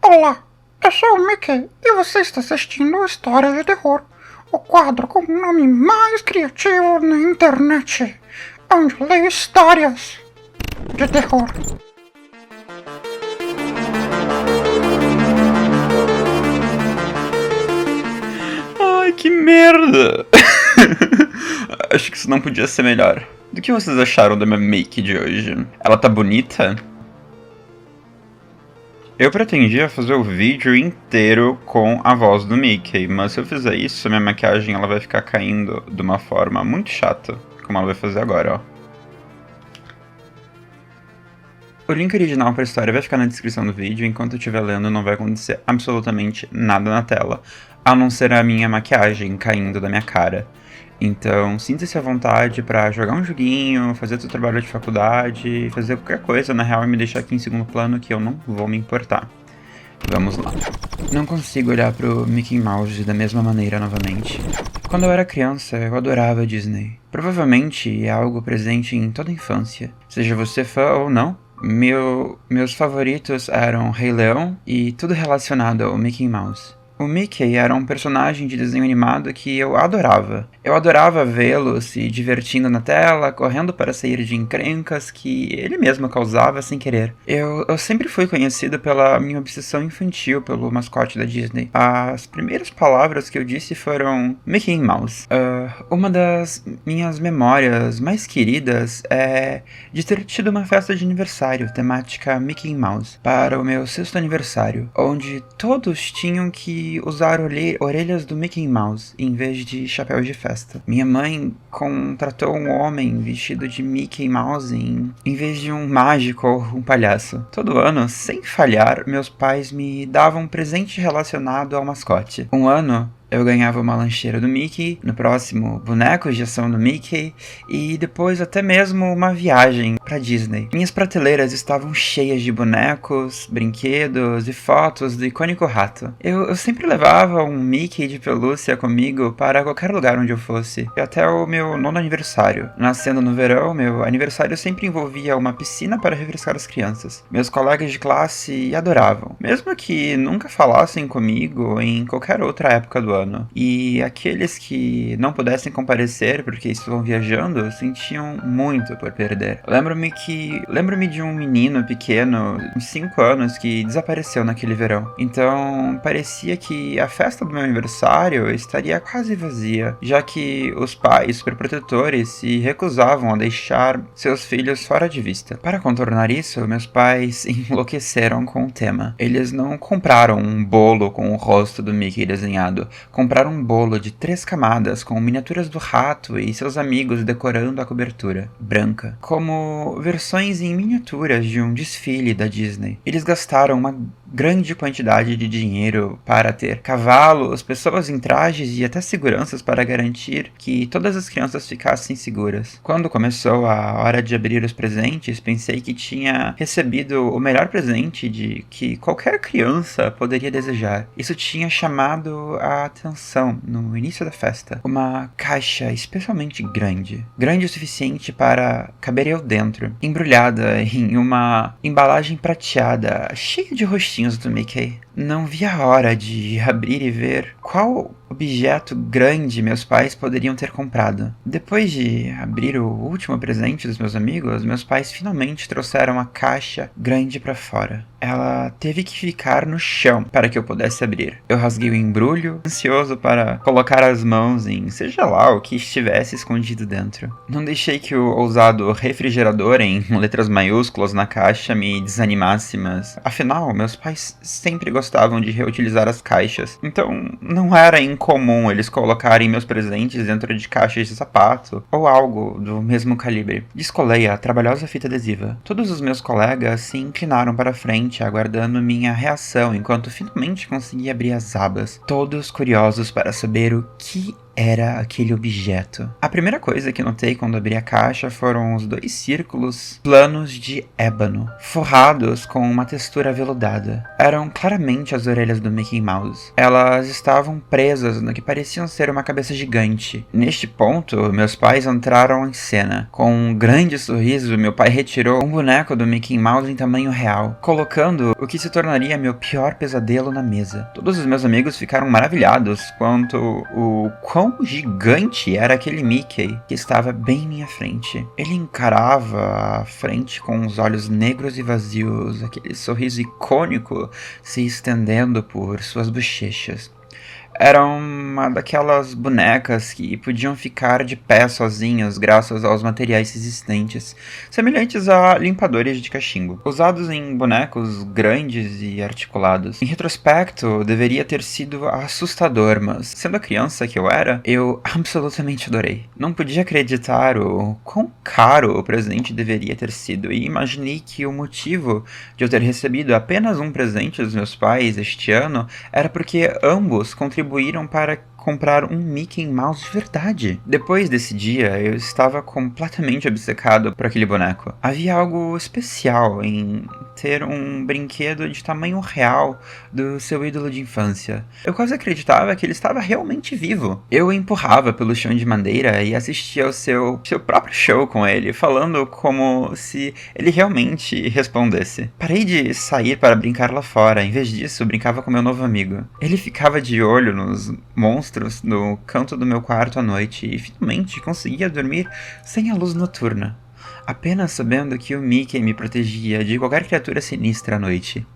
Olá, eu sou o Mickey e você está assistindo Histórias de Terror, o quadro com o nome mais criativo na internet, onde eu leio histórias de terror. Ai, que merda! Acho que isso não podia ser melhor. Do que vocês acharam da minha make de hoje? Ela tá bonita? Eu pretendia fazer o vídeo inteiro com a voz do Mickey, mas se eu fizer isso, minha maquiagem ela vai ficar caindo de uma forma muito chata, como ela vai fazer agora, ó. O link original para a história vai ficar na descrição do vídeo, enquanto eu estiver lendo não vai acontecer absolutamente nada na tela, a não ser a minha maquiagem caindo da minha cara. Então, sinta-se à vontade pra jogar um joguinho, fazer seu trabalho de faculdade, fazer qualquer coisa, na real, e me deixar aqui em segundo plano que eu não vou me importar. Vamos lá. Não consigo olhar pro Mickey Mouse da mesma maneira novamente. Quando eu era criança, eu adorava Disney. Provavelmente é algo presente em toda a infância, seja você fã ou não. Meus favoritos eram Rei Leão e tudo relacionado ao Mickey Mouse. O Mickey era um personagem de desenho animado que eu adorava. Eu adorava vê-lo se divertindo na tela, correndo para sair de encrencas que ele mesmo causava sem querer. Eu sempre fui conhecido pela minha obsessão infantil pelo mascote da Disney. As primeiras palavras que eu disse foram Mickey Mouse. Uma das minhas memórias mais queridas é de ter tido uma festa de aniversário temática Mickey Mouse para o meu 6º aniversário, onde todos tinham que usar orelhas do Mickey Mouse em vez de chapéu de festa. Minha mãe contratou um homem vestido de Mickey Mouse em vez de um mágico ou um palhaço. Todo ano, sem falhar, meus pais me davam um presente relacionado ao mascote. Um ano, eu ganhava uma lancheira do Mickey, no próximo, bonecos de ação do Mickey, e depois até mesmo uma viagem pra Disney. Minhas prateleiras estavam cheias de bonecos, brinquedos e fotos do icônico rato. Eu sempre levava um Mickey de pelúcia comigo para qualquer lugar onde eu fosse, até o meu 9º aniversário. Nascendo no verão, meu aniversário sempre envolvia uma piscina para refrescar as crianças. Meus colegas de classe adoravam, mesmo que nunca falassem comigo em qualquer outra época do ano. E aqueles que não pudessem comparecer porque estavam viajando sentiam muito por perder. Lembro-me de um menino pequeno, uns 5 anos, que desapareceu naquele verão. Então parecia que a festa do meu aniversário estaria quase vazia, já que os pais superprotetores se recusavam a deixar seus filhos fora de vista. Para contornar isso, meus pais enlouqueceram com o tema. Eles não compraram um bolo com o rosto do Mickey desenhado. Compraram um bolo de 3 camadas com miniaturas do rato e seus amigos decorando a cobertura, branca, como versões em miniaturas de um desfile da Disney. Eles gastaram uma grande quantidade de dinheiro para ter cavalos, pessoas em trajes e até seguranças para garantir que todas as crianças ficassem seguras. Quando começou a hora de abrir os presentes, pensei que tinha recebido o melhor presente de que qualquer criança poderia desejar. Isso tinha chamado a atenção no início da festa. Uma caixa especialmente grande o suficiente para caber eu dentro, embrulhada em uma embalagem prateada, cheia de rostinhos do Mickey. Não vi a hora de abrir e ver qual objeto grande meus pais poderiam ter comprado. Depois de abrir o último presente dos meus amigos, meus pais finalmente trouxeram a caixa grande para fora. Ela teve que ficar no chão para que eu pudesse abrir. Eu rasguei o embrulho, ansioso para colocar as mãos em seja lá o que estivesse escondido dentro. Não deixei que o ousado refrigerador em letras maiúsculas na caixa me desanimasse, mas afinal, meus pais sempre gostavam de reutilizar as caixas, então não era incomum eles colocarem meus presentes dentro de caixas de sapato ou algo do mesmo calibre. Descolei a trabalhosa fita adesiva. Todos os meus colegas se inclinaram para frente, aguardando minha reação enquanto finalmente consegui abrir as abas, todos curiosos para saber o que era aquele objeto? A primeira coisa que notei quando abri a caixa foram os 2 círculos planos de ébano, forrados com uma textura aveludada. Eram claramente as orelhas do Mickey Mouse. Elas estavam presas no que pareciam ser uma cabeça gigante. Neste ponto, meus pais entraram em cena. Com um grande sorriso, meu pai retirou um boneco do Mickey Mouse em tamanho real, colocando o que se tornaria meu pior pesadelo na mesa. Todos os meus amigos ficaram maravilhados quanto o quão gigante era aquele Mickey que estava bem em minha frente. Ele encarava a frente com os olhos negros e vazios, aquele sorriso icônico se estendendo por suas bochechas. Era uma daquelas bonecas que podiam ficar de pé sozinhas graças aos materiais existentes, semelhantes a limpadores de cachimbo, usados em bonecos grandes e articulados. Em retrospecto, deveria ter sido assustador, mas, sendo a criança que eu era, eu absolutamente adorei. Não podia acreditar o quão caro o presente deveria ter sido, e imaginei que o motivo de eu ter recebido apenas um presente dos meus pais este ano era porque ambos contribuíram para comprar um Mickey Mouse de verdade. Depois desse dia, eu estava completamente obcecado por aquele boneco. Havia algo especial em ter um brinquedo de tamanho real do seu ídolo de infância. Eu quase acreditava que ele estava realmente vivo. Eu o empurrava pelo chão de madeira e assistia ao seu próprio show com ele, falando como se ele realmente respondesse. Parei de sair para brincar lá fora, em vez disso, brincava com meu novo amigo. Ele ficava de olho nos monstros no canto do meu quarto à noite e finalmente conseguia dormir sem a luz noturna, apenas sabendo que o Mickey me protegia de qualquer criatura sinistra à noite.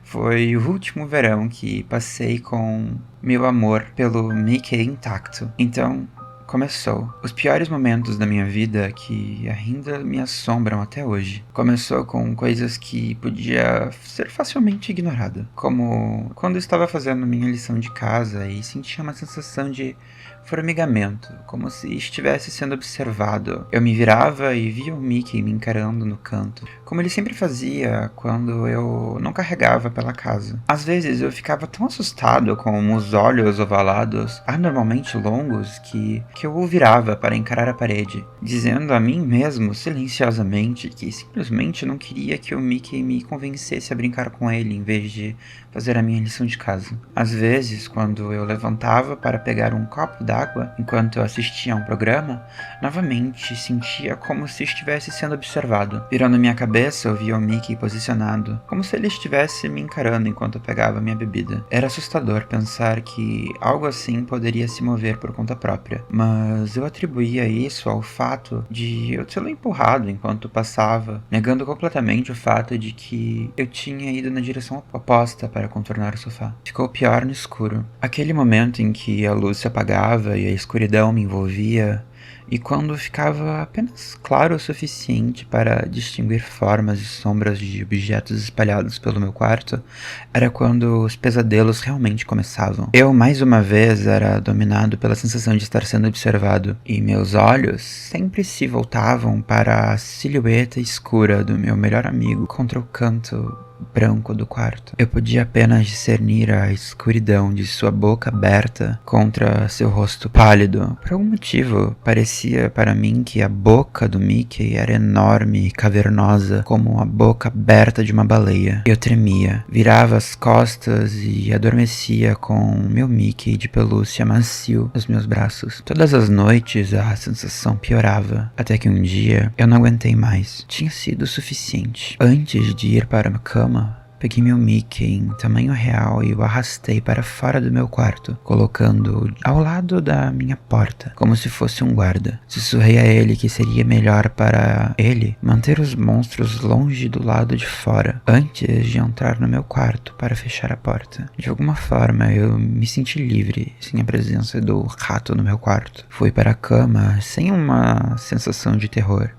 Foi o último verão que passei com meu amor pelo Mickey intacto. Então, começou. Os piores momentos da minha vida que ainda me assombram até hoje. Começou com coisas que podia ser facilmente ignorada. Como quando estava fazendo minha lição de casa e sentia uma sensação de formigamento, como se estivesse sendo observado. Eu me virava e via o Mickey me encarando no canto, como ele sempre fazia quando eu não carregava pela casa. Às vezes eu ficava tão assustado com os olhos ovalados, anormalmente longos, que eu o virava para encarar a parede, dizendo a mim mesmo silenciosamente que simplesmente não queria que o Mickey me convencesse a brincar com ele em vez de fazer a minha lição de casa. Às vezes, quando eu levantava para pegar um copo d'água enquanto eu assistia a um programa, novamente sentia como se estivesse sendo observado. Virando minha cabeça, eu via o Mickey posicionado, como se ele estivesse me encarando enquanto eu pegava minha bebida. Era assustador pensar que algo assim poderia se mover por conta própria, mas eu atribuía isso ao fato de eu tê-lo empurrado enquanto passava, negando completamente o fato de que eu tinha ido na direção oposta para contornar o sofá. Ficou pior no escuro. Aquele momento em que a luz se apagava e a escuridão me envolvia, e quando ficava apenas claro o suficiente para distinguir formas e sombras de objetos espalhados pelo meu quarto, era quando os pesadelos realmente começavam. Eu, mais uma vez, era dominado pela sensação de estar sendo observado, e meus olhos sempre se voltavam para a silhueta escura do meu melhor amigo contra o canto branco do quarto. Eu podia apenas discernir a escuridão de sua boca aberta contra seu rosto pálido. Por algum motivo, parecia para mim que a boca do Mickey era enorme e cavernosa, como a boca aberta de uma baleia. Eu tremia, virava as costas e adormecia com meu Mickey de pelúcia macio nos meus braços. Todas as noites a sensação piorava, até que um dia eu não aguentei mais. Tinha sido o suficiente. Antes de ir para a cama, peguei meu Mickey em tamanho real e o arrastei para fora do meu quarto, colocando-o ao lado da minha porta, como se fosse um guarda. Sussurrei a ele que seria melhor para ele manter os monstros longe do lado de fora, antes de entrar no meu quarto para fechar a porta. De alguma forma, eu me senti livre, sem a presença do rato no meu quarto. Fui para a cama sem uma sensação de terror.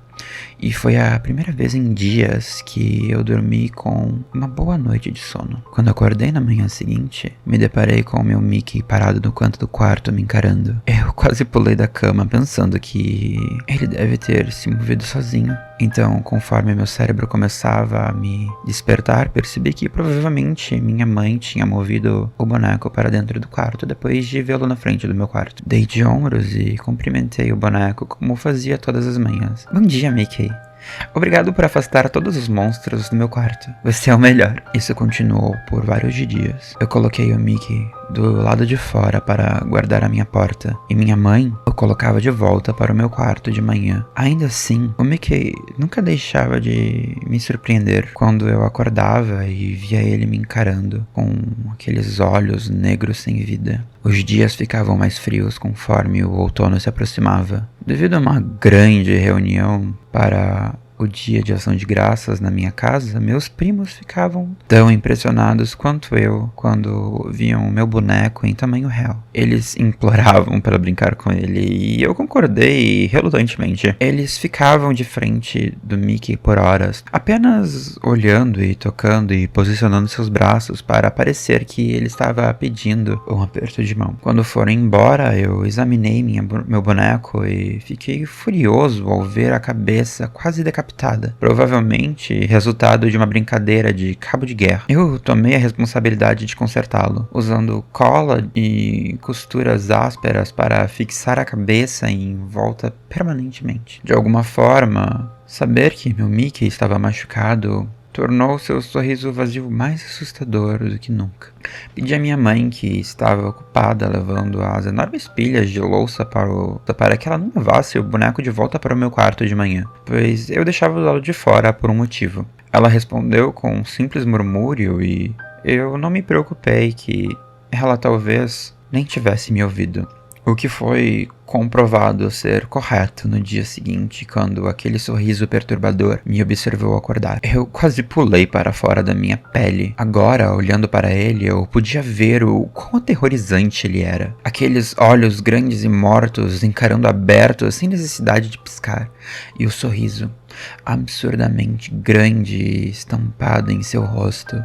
E foi a primeira vez em dias que eu dormi com uma boa noite de sono. Quando acordei na manhã seguinte, me deparei com o meu Mickey parado no canto do quarto me encarando. Eu quase pulei da cama pensando que ele deve ter se movido sozinho. Então, conforme meu cérebro começava a me despertar, percebi que provavelmente minha mãe tinha movido o boneco para dentro do quarto depois de vê-lo na frente do meu quarto. Dei de ombros e cumprimentei o boneco como fazia todas as manhãs. Bom dia, Mickey. Obrigado por afastar todos os monstros do meu quarto. Você é o melhor. Isso continuou por vários dias. Eu coloquei o Mickey do lado de fora para guardar a minha porta, e minha mãe o colocava de volta para o meu quarto de manhã. Ainda assim, o Mickey nunca deixava de me surpreender quando eu acordava e via ele me encarando com aqueles olhos negros sem vida. Os dias ficavam mais frios conforme o outono se aproximava. Devido a uma grande reunião para o dia de ação de graças na minha casa, meus primos ficavam tão impressionados quanto eu quando viam meu boneco em tamanho real. Eles imploravam para brincar com ele e eu concordei relutantemente. Eles ficavam de frente do Mickey por horas, apenas olhando e tocando e posicionando seus braços para parecer que ele estava pedindo um aperto de mão. Quando foram embora, eu examinei meu boneco e fiquei furioso ao ver a cabeça quase decapitada. Provavelmente resultado de uma brincadeira de cabo de guerra. Eu tomei a responsabilidade de consertá-lo, usando cola e costuras ásperas para fixar a cabeça em volta permanentemente. De alguma forma, saber que meu Mickey estava machucado tornou seu sorriso vazio mais assustador do que nunca. Pedi à minha mãe, que estava ocupada levando as enormes pilhas de louça para que ela não levasse o boneco de volta para o meu quarto de manhã, pois eu deixava do lado de fora por um motivo. Ela respondeu com um simples murmúrio e eu não me preocupei que ela talvez nem tivesse me ouvido. O que foi comprovado ser correto no dia seguinte, quando aquele sorriso perturbador me observou acordar. Eu quase pulei para fora da minha pele. Agora, olhando para ele, eu podia ver o quão aterrorizante ele era. Aqueles olhos grandes e mortos, encarando abertos, sem necessidade de piscar. E o sorriso, absurdamente grande e estampado em seu rosto.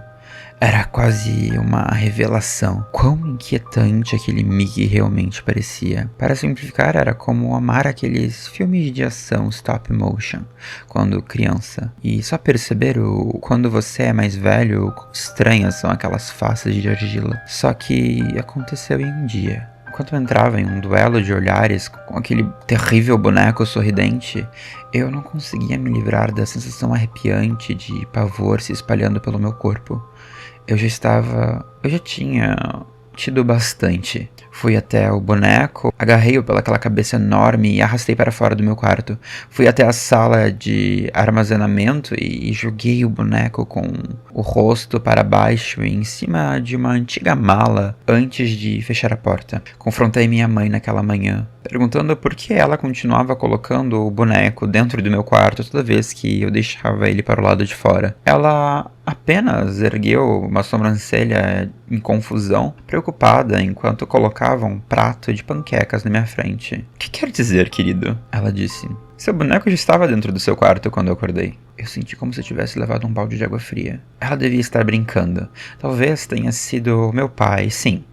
Era quase uma revelação. Quão inquietante aquele Mickey realmente parecia. Para simplificar, era como amar aqueles filmes de ação stop motion quando criança. E só perceber quando você é mais velho, o quão estranhas são aquelas faces de argila. Só que aconteceu em um dia. Enquanto eu entrava em um duelo de olhares com aquele terrível boneco sorridente, eu não conseguia me livrar da sensação arrepiante de pavor se espalhando pelo meu corpo. Eu já tinha tido bastante. Fui até o boneco, agarrei-o pelaquela cabeça enorme e arrastei para fora do meu quarto. Fui até a sala de armazenamento e joguei o boneco com o rosto para baixo em cima de uma antiga mala antes de fechar a porta. Confrontei minha mãe naquela manhã, perguntando por que ela continuava colocando o boneco dentro do meu quarto toda vez que eu deixava ele para o lado de fora. Ela apenas ergueu uma sobrancelha em confusão, preocupada, enquanto colocava um prato de panquecas na minha frente. "O que quer dizer, querido?" ela disse. "Seu boneco já estava dentro do seu quarto quando eu acordei." Eu senti como se eu tivesse levado um balde de água fria. Ela devia estar brincando. Talvez tenha sido meu pai, sim.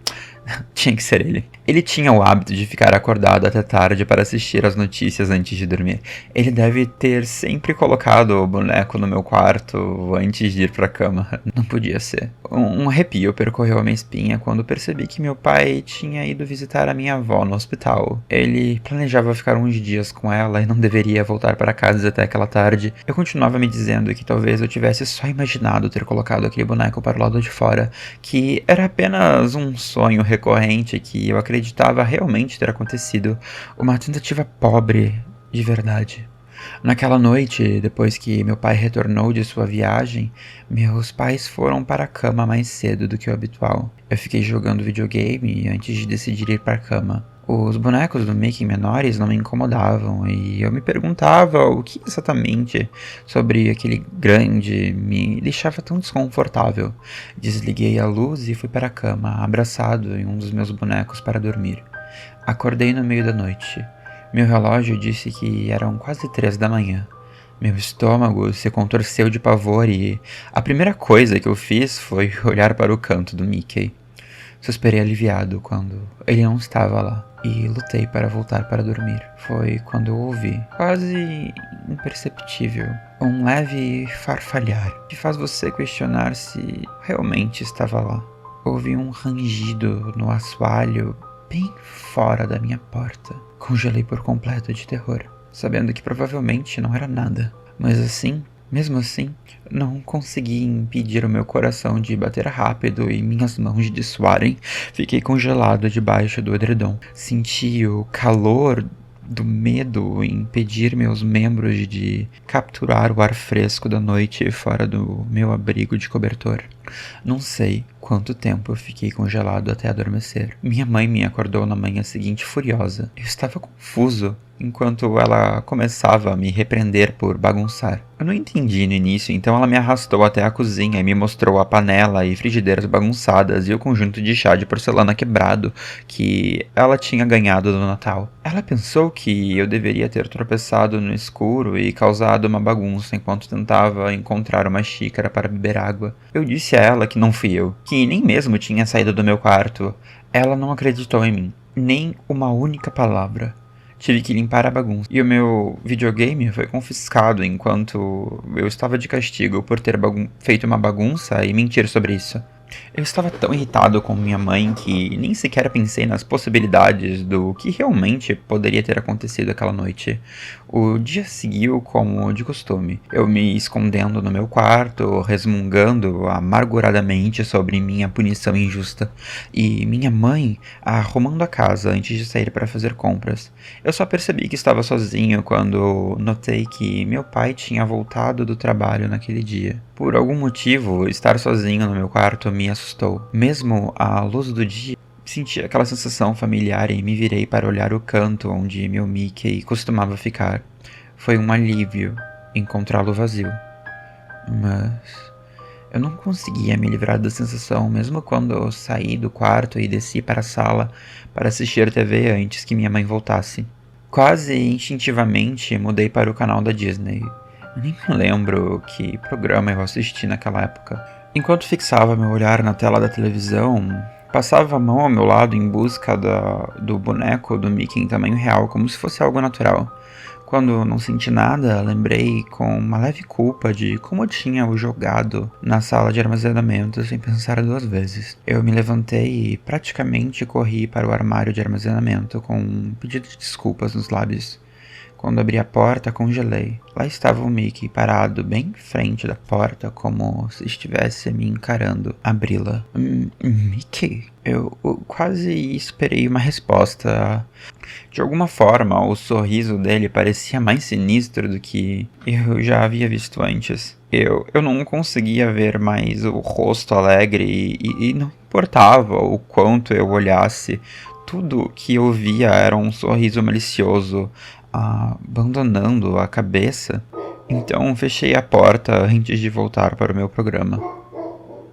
Tinha que ser ele. Ele tinha o hábito de ficar acordado até tarde para assistir às notícias antes de dormir. Ele deve ter sempre colocado o boneco no meu quarto antes de ir para a cama. Não podia ser. Um arrepio percorreu a minha espinha quando percebi que meu pai tinha ido visitar a minha avó no hospital. Ele planejava ficar uns dias com ela e não deveria voltar para casa até aquela tarde. Eu continuava me dizendo que talvez eu tivesse só imaginado ter colocado aquele boneco para o lado de fora, que era apenas um sonho recorrente que eu acreditava realmente ter acontecido, uma tentativa pobre de verdade. Naquela noite, depois que meu pai retornou de sua viagem, meus pais foram para a cama mais cedo do que o habitual. Eu fiquei jogando videogame antes de decidir ir para a cama. Os bonecos do Mickey menores não me incomodavam e eu me perguntava o que exatamente sobre aquele grande me deixava tão desconfortável. Desliguei a luz e fui para a cama, abraçado em um dos meus bonecos para dormir. Acordei no meio da noite. Meu relógio disse que eram quase 3 da manhã. Meu estômago se contorceu de pavor e a primeira coisa que eu fiz foi olhar para o canto do Mickey. Suspirei aliviado quando ele não estava lá e lutei para voltar para dormir. Foi quando eu ouvi, quase imperceptível, um leve farfalhar que faz você questionar se realmente estava lá. Ouvi um rangido no assoalho bem fora da minha porta. Congelei por completo de terror, sabendo que provavelmente não era nada. Mas mesmo assim, não consegui impedir o meu coração de bater rápido e minhas mãos de suarem. Fiquei congelado debaixo do edredom. Senti o calor do medo impedir meus membros de capturar o ar fresco da noite fora do meu abrigo de cobertor. Não sei quanto tempo eu fiquei congelado até adormecer. Minha mãe me acordou na manhã seguinte furiosa. Eu estava confuso enquanto ela começava a me repreender por bagunçar. Eu não entendi no início, então ela me arrastou até a cozinha e me mostrou a panela e frigideiras bagunçadas e o conjunto de chá de porcelana quebrado que ela tinha ganhado no Natal. Ela pensou que eu deveria ter tropeçado no escuro e causado uma bagunça enquanto tentava encontrar uma xícara para beber água. Eu disse a ela que não fui eu, que nem mesmo tinha saído do meu quarto. Ela não acreditou em mim, nem uma única palavra. Tive que limpar a bagunça. E o meu videogame foi confiscado enquanto eu estava de castigo por ter feito uma bagunça e mentir sobre isso. Eu estava tão irritado com minha mãe que nem sequer pensei nas possibilidades do que realmente poderia ter acontecido aquela noite. O dia seguiu como de costume, eu me escondendo no meu quarto, resmungando amarguradamente sobre minha punição injusta, e minha mãe arrumando a casa antes de sair para fazer compras. Eu só percebi que estava sozinho quando notei que meu pai tinha voltado do trabalho naquele dia. Por algum motivo, estar sozinho no meu quarto me assustou. Mesmo à luz do dia, senti aquela sensação familiar e me virei para olhar o canto onde meu Mickey costumava ficar. Foi um alívio encontrá-lo vazio. Mas eu não conseguia me livrar da sensação, mesmo quando eu saí do quarto e desci para a sala para assistir a TV antes que minha mãe voltasse. Quase instintivamente mudei para o canal da Disney. Eu nem me lembro que programa eu assisti naquela época. Enquanto fixava meu olhar na tela da televisão, passava a mão ao meu lado em busca do boneco do Mickey em tamanho real, como se fosse algo natural. Quando não senti nada, lembrei com uma leve culpa de como eu tinha o jogado na sala de armazenamento sem pensar duas vezes. Eu me levantei e praticamente corri para o armário de armazenamento com um pedido de desculpas nos lábios. Quando abri a porta, congelei. Lá estava o Mickey, parado bem em frente da porta, como se estivesse me encarando. Abri-la. Mickey? Eu quase esperei uma resposta. De alguma forma, o sorriso dele parecia mais sinistro do que eu já havia visto antes. Eu não conseguia ver mais o rosto alegre e não importava o quanto eu olhasse. Tudo que eu via era um sorriso malicioso, abandonando a cabeça. Então fechei a porta antes de voltar para o meu programa.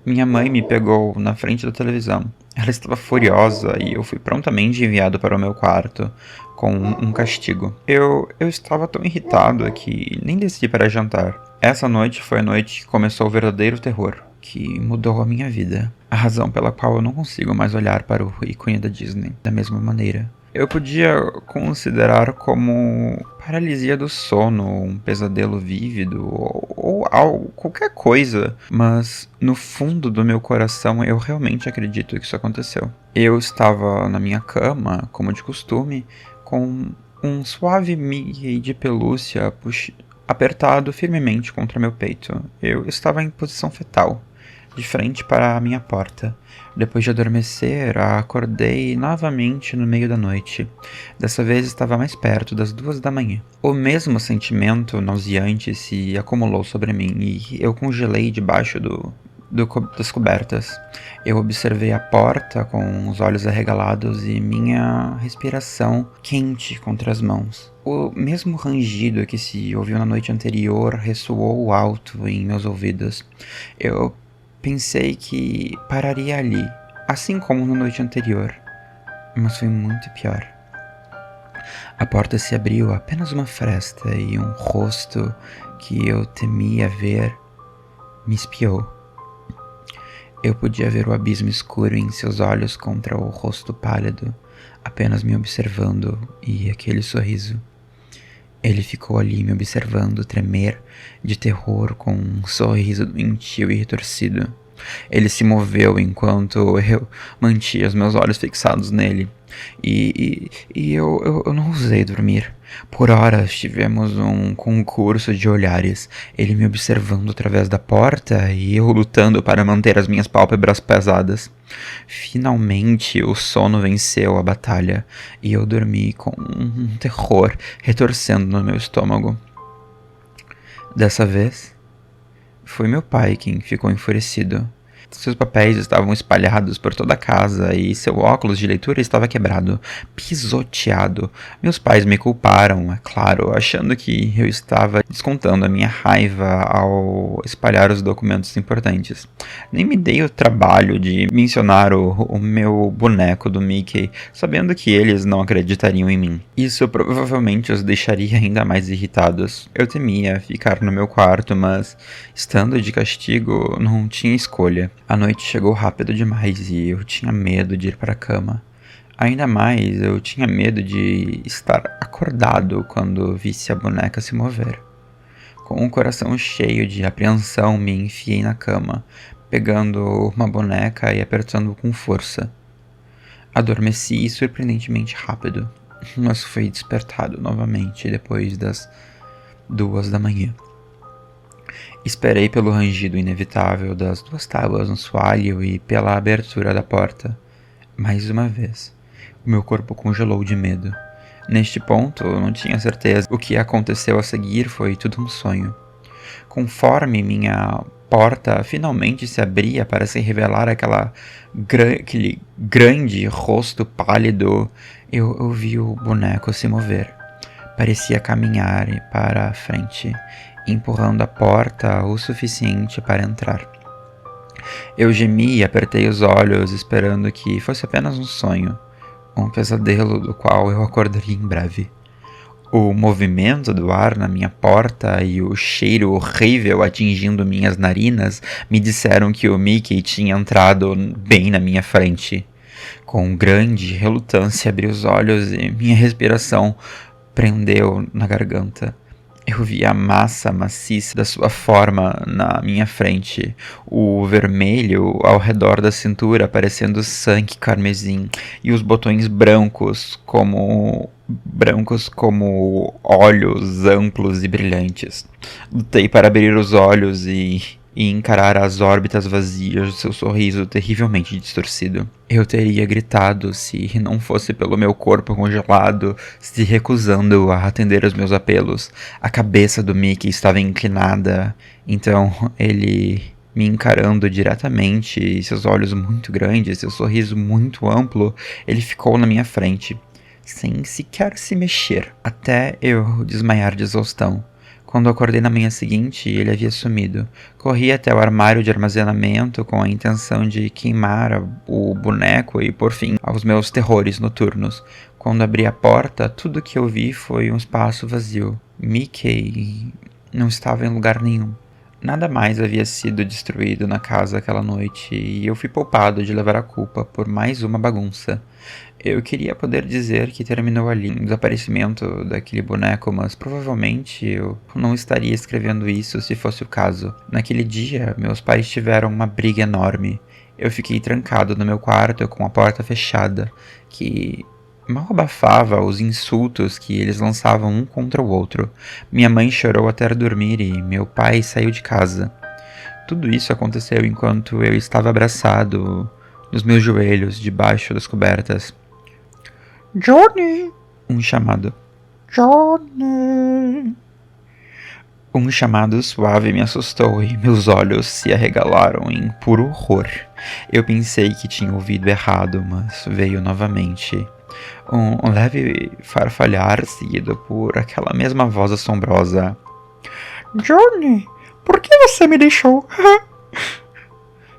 Minha mãe me pegou na frente da televisão. Ela estava furiosa e eu fui prontamente enviado para o meu quarto com um castigo. Eu estava tão irritado que nem desci para jantar. Essa noite foi a noite que começou o verdadeiro terror, que mudou a minha vida. A razão pela qual eu não consigo mais olhar para o ícone da Disney da mesma maneira. Eu podia considerar como paralisia do sono, um pesadelo vívido ou algo, qualquer coisa, mas no fundo do meu coração eu realmente acredito que isso aconteceu. Eu estava na minha cama, como de costume, com um suave Mickey de pelúcia apertado firmemente contra meu peito. Eu estava em posição fetal, de frente para a minha porta. Depois de adormecer, acordei novamente no meio da noite. Dessa vez estava mais perto das 2 da manhã. O mesmo sentimento nauseante se acumulou sobre mim e eu congelei debaixo das cobertas. Eu observei a porta com os olhos arregalados e minha respiração quente contra as mãos. O mesmo rangido que se ouviu na noite anterior ressoou alto em meus ouvidos. Eu pensei que pararia ali, assim como na noite anterior, mas foi muito pior. A porta se abriu, apenas uma fresta, e um rosto que eu temia ver me espiou. Eu podia ver o abismo escuro em seus olhos contra o rosto pálido, apenas me observando, e aquele sorriso. Ele ficou ali me observando tremer de terror com um sorriso doentio e retorcido. Ele se moveu enquanto eu mantinha os meus olhos fixados nele. E eu não ousei dormir. Por horas tivemos um concurso de olhares. Ele me observando através da porta e eu lutando para manter as minhas pálpebras pesadas. Finalmente o sono venceu a batalha e eu dormi com um terror retorcendo no meu estômago. Dessa vez, foi meu pai quem ficou enfurecido. Seus papéis estavam espalhados por toda a casa e seu óculos de leitura estava quebrado, pisoteado. Meus pais me culparam, é claro, achando que eu estava descontando a minha raiva ao espalhar os documentos importantes. Nem me dei o trabalho de mencionar o meu boneco do Mickey, sabendo que eles não acreditariam em mim. Isso provavelmente os deixaria ainda mais irritados. Eu temia ficar no meu quarto, mas, estando de castigo, não tinha escolha. A noite chegou rápido demais e eu tinha medo de ir para a cama. Ainda mais, eu tinha medo de estar acordado quando visse a boneca se mover. Com o coração cheio de apreensão, me enfiei na cama, pegando uma boneca e apertando com força. Adormeci surpreendentemente rápido, mas fui despertado novamente depois das 2 da manhã. Esperei pelo rangido inevitável das 2 tábuas no soalho e pela abertura da porta. Mais uma vez, o meu corpo congelou de medo. Neste ponto, eu não tinha certeza. O que aconteceu a seguir foi tudo um sonho. Conforme minha porta finalmente se abria para se revelar aquele grande rosto pálido, eu vi o boneco se mover. Parecia caminhar para a frente, empurrando a porta o suficiente para entrar. Eu gemi e apertei os olhos, esperando que fosse apenas um sonho, um pesadelo do qual eu acordaria em breve. O movimento do ar na minha porta e o cheiro horrível atingindo minhas narinas me disseram que o Mickey tinha entrado bem na minha frente. Com grande relutância abri os olhos e minha respiração prendeu na garganta. Eu vi a massa maciça da sua forma na minha frente, o vermelho ao redor da cintura parecendo sangue carmesim e os botões brancos como olhos amplos e brilhantes. Lutei para abrir os olhos e encarar as órbitas vazias do seu sorriso terrivelmente distorcido. Eu teria gritado se não fosse pelo meu corpo congelado, se recusando a atender aos meus apelos. A cabeça do Mickey estava inclinada, então ele, me encarando diretamente, seus olhos muito grandes, seu sorriso muito amplo, ele ficou na minha frente, sem sequer se mexer, até eu desmaiar de exaustão. Quando acordei na manhã seguinte, ele havia sumido. Corri até o armário de armazenamento com a intenção de queimar o boneco e, por fim, aos meus terrores noturnos. Quando abri a porta, tudo que eu vi foi um espaço vazio. Mickey não estava em lugar nenhum. Nada mais havia sido destruído na casa aquela noite e eu fui poupado de levar a culpa por mais uma bagunça. Eu queria poder dizer que terminou ali, o desaparecimento daquele boneco, mas provavelmente eu não estaria escrevendo isso se fosse o caso. Naquele dia, meus pais tiveram uma briga enorme. Eu fiquei trancado no meu quarto com a porta fechada, que mal abafava os insultos que eles lançavam um contra o outro. Minha mãe chorou até dormir e meu pai saiu de casa. Tudo isso aconteceu enquanto eu estava abraçado nos meus joelhos debaixo das cobertas. Johnny! Um chamado. Johnny! Um chamado suave me assustou e meus olhos se arregalaram em puro horror. Eu pensei que tinha ouvido errado, mas veio novamente. Um leve farfalhar seguido por aquela mesma voz assombrosa. Johnny, por que você me deixou?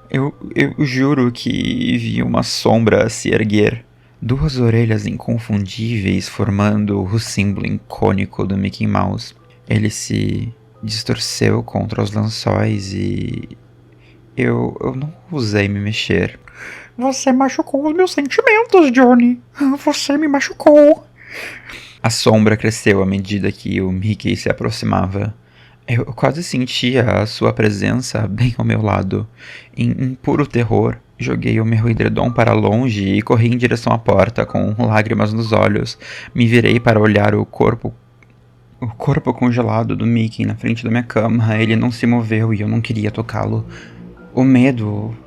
Eu juro que vi uma sombra se erguer duas orelhas inconfundíveis formando o símbolo icônico do Mickey Mouse. Ele se distorceu contra os lençóis e eu não ousei me mexer. Você machucou os meus sentimentos, Johnny. Você me machucou. A sombra cresceu à medida que o Mickey se aproximava. Eu quase sentia a sua presença bem ao meu lado. Em puro terror, joguei o meu edredom para longe e corri em direção à porta com lágrimas nos olhos. Me virei para olhar o corpo congelado do Mickey na frente da minha cama. Ele não se moveu e eu não queria tocá-lo. O medo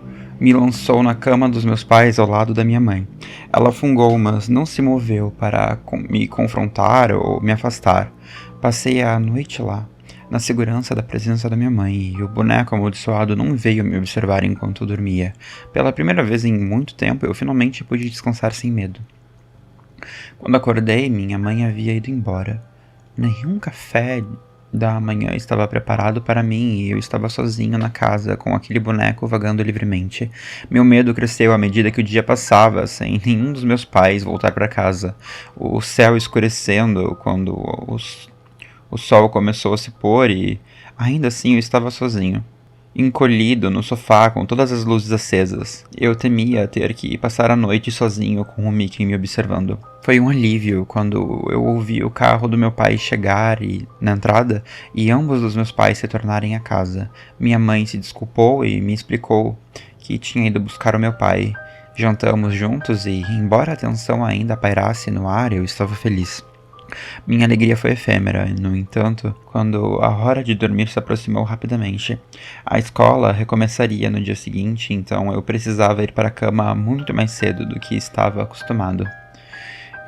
me lançou na cama dos meus pais ao lado da minha mãe. Ela fungou, mas não se moveu para me confrontar ou me afastar. Passei a noite lá, na segurança da presença da minha mãe, e o boneco amaldiçoado não veio me observar enquanto eu dormia. Pela primeira vez em muito tempo, eu finalmente pude descansar sem medo. Quando acordei, minha mãe havia ido embora. Nenhum café da manhã estava preparado para mim e eu estava sozinho na casa com aquele boneco vagando livremente. Meu medo cresceu à medida que o dia passava, sem nenhum dos meus pais voltar para casa. O céu escurecendo quando o sol começou a se pôr e, ainda assim, eu estava sozinho. Encolhido no sofá com todas as luzes acesas. Eu temia ter que passar a noite sozinho com o Mickey me observando. Foi um alívio quando eu ouvi o carro do meu pai chegar na entrada e ambos os meus pais se tornarem à casa. Minha mãe se desculpou e me explicou que tinha ido buscar o meu pai. Jantamos juntos e, embora a tensão ainda pairasse no ar, eu estava feliz. Minha alegria foi efêmera, no entanto, quando a hora de dormir se aproximou rapidamente. A escola recomeçaria no dia seguinte, então eu precisava ir para a cama muito mais cedo do que estava acostumado.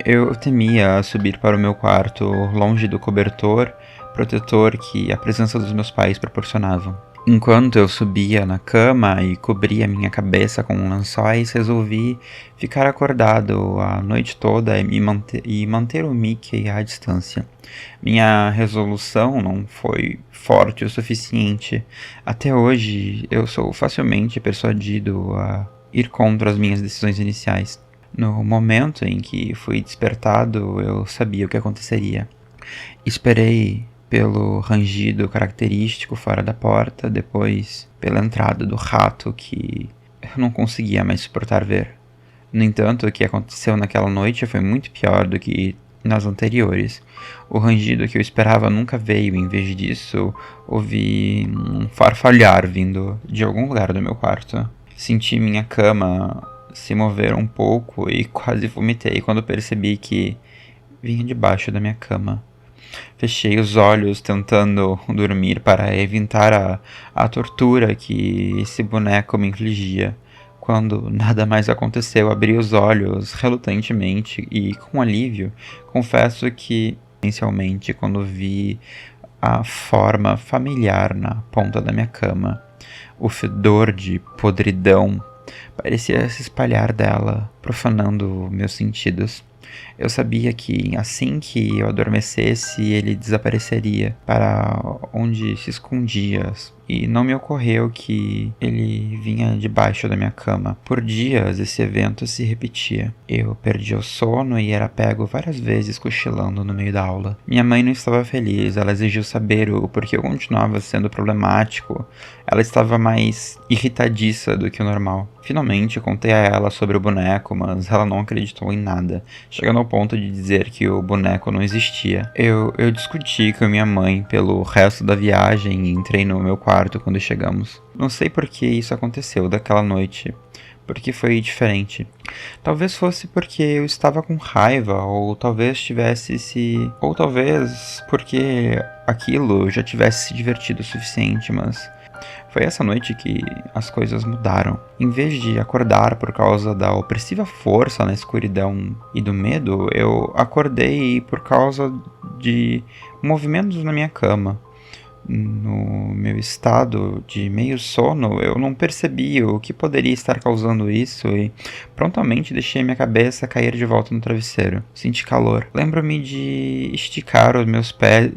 Eu temia subir para o meu quarto, longe do cobertor protetor que a presença dos meus pais proporcionava. Enquanto eu subia na cama e cobria minha cabeça com lençóis, resolvi ficar acordado a noite toda e manter o Mickey à distância. Minha resolução não foi forte o suficiente. Até hoje, eu sou facilmente persuadido a ir contra as minhas decisões iniciais. No momento em que fui despertado, eu sabia o que aconteceria. Esperei pelo rangido característico fora da porta, depois pela entrada do rato que eu não conseguia mais suportar ver. No entanto, o que aconteceu naquela noite foi muito pior do que nas anteriores. O rangido que eu esperava nunca veio, em vez disso, ouvi um farfalhar vindo de algum lugar do meu quarto. Senti minha cama se mover um pouco e quase vomitei quando percebi que vinha debaixo da minha cama. Fechei os olhos tentando dormir para evitar a tortura que esse boneco me infligia. Quando nada mais aconteceu, abri os olhos relutantemente e, com alívio, confesso que, inicialmente, quando vi a forma familiar na ponta da minha cama, o fedor de podridão parecia se espalhar dela, profanando meus sentidos. Eu sabia que assim que eu adormecesse, ele desapareceria para onde se escondia, e não me ocorreu que ele vinha debaixo da minha cama. Por dias esse evento se repetia. Eu perdia o sono e era pego várias vezes cochilando no meio da aula. Minha mãe não estava feliz, ela exigiu saber o porquê eu continuava sendo problemático. Ela estava mais irritadiça do que o normal. Finalmente contei a ela sobre o boneco, mas ela não acreditou em nada, chegando ao ponto de dizer que o boneco não existia. Eu discuti com minha mãe pelo resto da viagem e entrei no meu quarto quando chegamos. Não sei por que isso aconteceu daquela noite, porque foi diferente. Talvez fosse porque eu estava com raiva, ou talvez porque aquilo já tivesse se divertido o suficiente, mas foi essa noite que as coisas mudaram. Em vez de acordar por causa da opressiva força na escuridão e do medo, eu acordei por causa de movimentos na minha cama. No meu estado de meio sono, eu não percebi o que poderia estar causando isso e prontamente deixei minha cabeça cair de volta no travesseiro. Senti calor. Lembro-me de esticar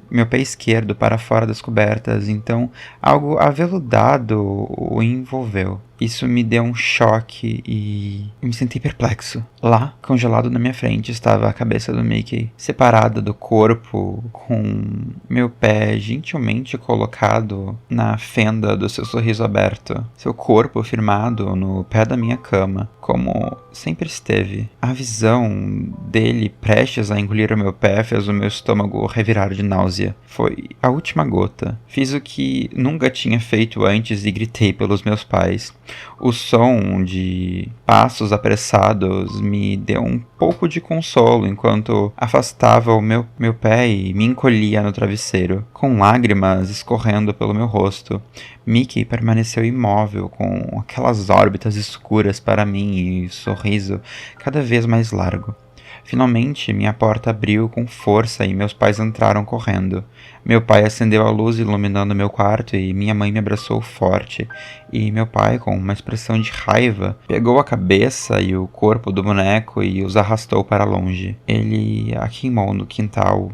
meu pé esquerdo para fora das cobertas, então algo aveludado o envolveu. Isso me deu um choque e eu me senti perplexo. Lá, congelado na minha frente, estava a cabeça do Mickey, separada do corpo, com meu pé gentilmente colocado na fenda do seu sorriso aberto, seu corpo firmado no pé da minha cama, como sempre esteve. A visão dele prestes a engolir o meu pé fez o meu estômago revirar de náusea. Foi a última gota. Fiz o que nunca tinha feito antes e gritei pelos meus pais. O som de passos apressados me deu um pouco de consolo enquanto afastava o meu pé e me encolhia no travesseiro, com lágrimas escorrendo pelo meu rosto. Mickey permaneceu imóvel, com aquelas órbitas escuras para mim e sorriso cada vez mais largo. Finalmente, minha porta abriu com força e meus pais entraram correndo. Meu pai acendeu a luz iluminando meu quarto e minha mãe me abraçou forte. E meu pai, com uma expressão de raiva, pegou a cabeça e o corpo do boneco e os arrastou para longe. Ele a queimou no quintal.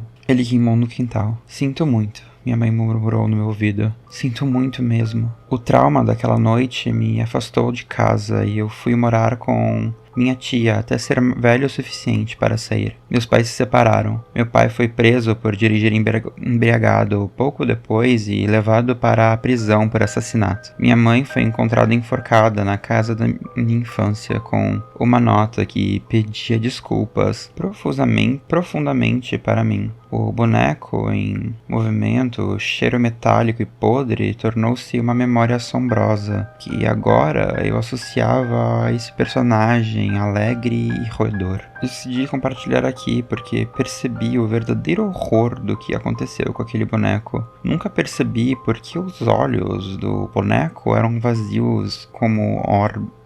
Sinto muito. Minha mãe murmurou no meu ouvido. Sinto muito mesmo. O trauma daquela noite me afastou de casa e eu fui morar com minha tia até ser velho o suficiente para sair. Meus pais se separaram. Meu pai foi preso por dirigir embriagado pouco depois e levado para a prisão por assassinato. Minha mãe foi encontrada enforcada na casa da minha infância com uma nota que pedia desculpas profundamente para mim. O boneco em movimento, cheiro metálico e podre, tornou-se uma memória assombrosa, que agora eu associava a esse personagem alegre e roedor. Decidi compartilhar aqui porque percebi o verdadeiro horror do que aconteceu com aquele boneco. Nunca percebi porque os olhos do boneco eram vazios como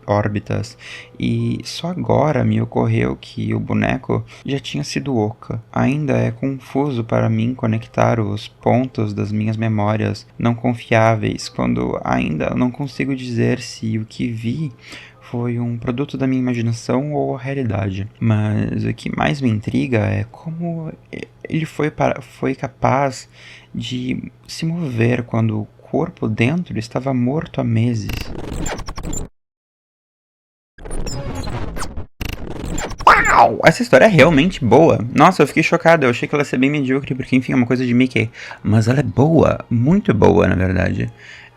órbitas, e só agora me ocorreu que o boneco já tinha sido oca. Ainda é confuso para mim conectar os pontos das minhas memórias não confiáveis, quando ainda não consigo dizer se o que vi foi um produto da minha imaginação ou a realidade. Mas o que mais me intriga é como ele foi capaz de se mover quando o corpo dentro estava morto há meses. Uau! Essa história é realmente boa. Nossa, eu fiquei chocado. Eu achei que ela ia ser bem medíocre, porque enfim, é uma coisa de Mickey. Mas ela é boa. Muito boa, na verdade.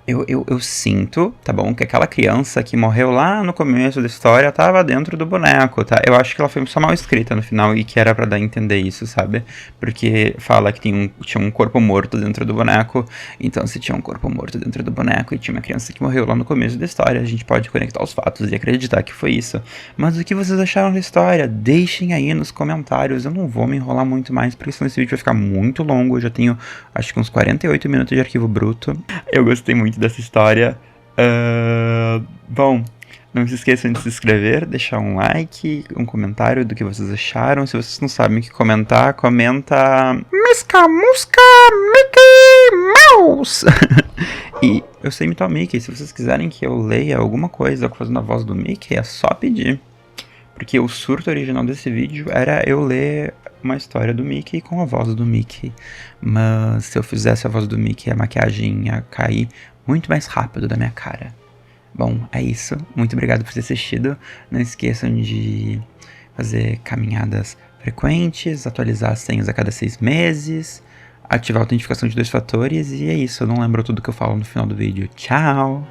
Eu sinto, tá bom, que aquela criança que morreu lá no começo da história tava dentro do boneco, tá? Eu acho que ela foi só mal escrita no final e que era pra dar a entender isso, sabe? Porque fala que tinha um corpo morto dentro do boneco, então se tinha um corpo morto dentro do boneco e tinha uma criança que morreu lá no começo da história, a gente pode conectar os fatos e acreditar que foi isso. Mas o que vocês acharam da história? Deixem aí nos comentários, eu não vou me enrolar muito mais, porque senão esse vídeo vai ficar muito longo, eu já tenho, acho que uns 48 minutos de arquivo bruto. Eu gostei muito dessa história. Bom, não se esqueçam de se inscrever, deixar um like, um comentário do que vocês acharam. Se vocês não sabem o que comentar, comenta Misca, musca, Mickey Mouse. E eu sei imitar o Mickey. Se vocês quiserem que eu leia alguma coisa fazendo a voz do Mickey, é só pedir. Porque o surto original desse vídeo era eu ler uma história do Mickey com a voz do Mickey. Mas se eu fizesse a voz do Mickey, a maquiagem ia cair muito mais rápido da minha cara. Bom, é isso. Muito obrigado por ter assistido. Não esqueçam de fazer caminhadas frequentes, atualizar as senhas a cada 6 meses, ativar a autentificação de 2 fatores, e é isso. Eu não lembro tudo que eu falo no final do vídeo. Tchau!